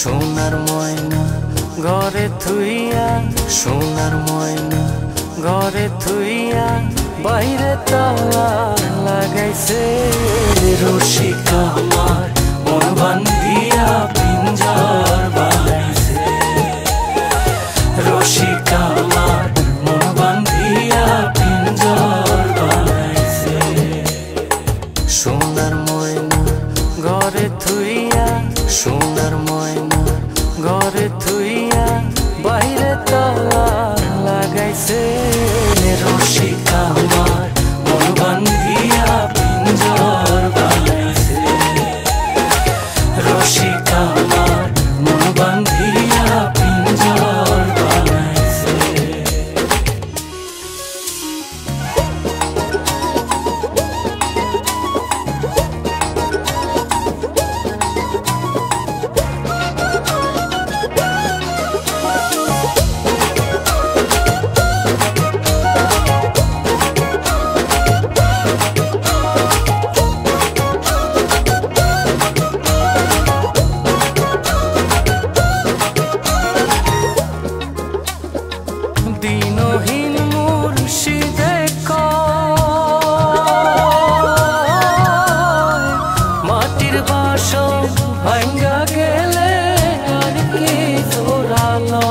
সোনার ময়না ঘরে থুইয়া, সোনার ময়না ঘরে থুইয়া, বাইরে তালা লাগাইছে রসিকা আমার মন বান্ধিয়া পিঞ্জর বানাইছে। রসিকা আমার মন বান্ধিয়া পিঞ্জর বানাইছে। সোনার ময়না ঘরে থুইয়া, সোনার ময়না ঘরে থুইয়া, বাইরে তালা লাগাইছে রসিকা আমার মন বান্ধিয়া পিঞ্জর বানাইছে। রসিকা আমার মন বান্ধিয়া পিঞ্জর বানাইছে। দিনহীন মুর্শিদে কয়, মাটির বাসন ভাঙ্গা গেলে আর কি জোড়ালো।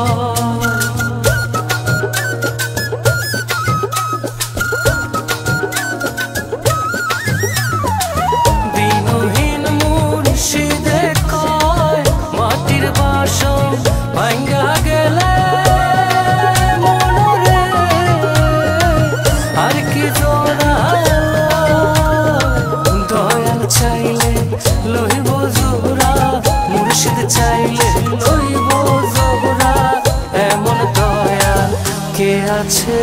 দিনহীন মুর্শিদে কয়, মাটির বাসন ভাঙ্গা গেলে আছে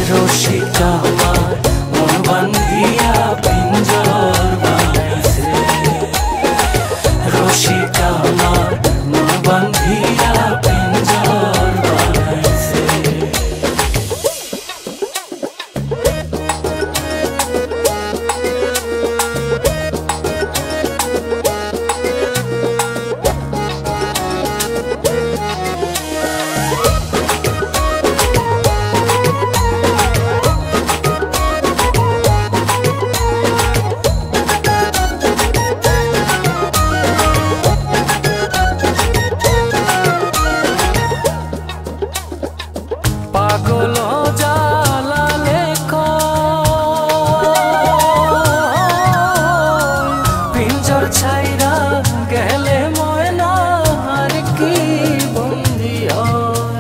রসিকা আমার মন বান্ধিয়া পিঞ্জর বানাইছে। রসিকা আমার মন বান্ধিয়া পিঞ্জর বানাইছে। পাগল জালালে কয়, পিঞ্জর ছাইরা গেলে ময়না আর কি বন্দি হয়।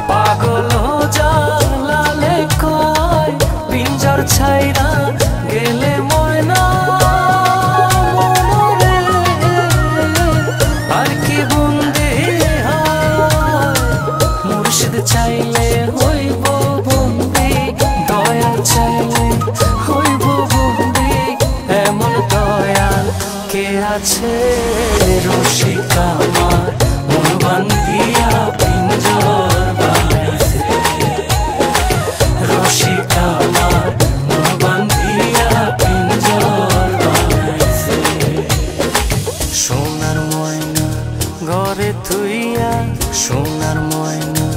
পাগল জালালে কয়, পিঞ্জর ছাইরা গেলে ময়না চাইলে হইব বন্দি, দয়াল চাইলে হইব বন্দি, এমন দয়াল কে আছে রসিকা আমার মন বান্ধিয়া পিঞ্জর বানাইছে। রসিকা আমার মন বান্ধিয়া পিঞ্জর বানাইছে। সোনার ময়না ঘরে থুইয়া, সোনার ময়না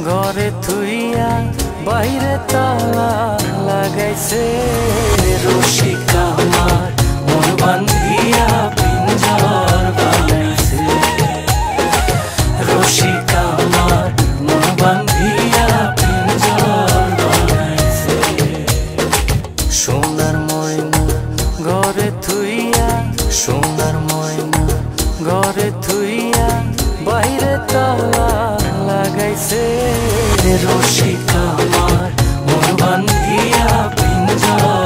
ঘরে থুইয়া, বাইরে তালা লাগাইছে রসিকা আমার মন বান্ধিয়া পিঞ্জর বানাইছে। রসিকা আমার মন বান্ধিয়া পিঞ্জর বানাইছে। সোনার ময়না ঘরে থুইয়া, সোনার ময়না ঘরে থুইয়া, বাইরে তালা লাগাইছে রসিকা আমার মন বান্ধিয়া পিঞ্জর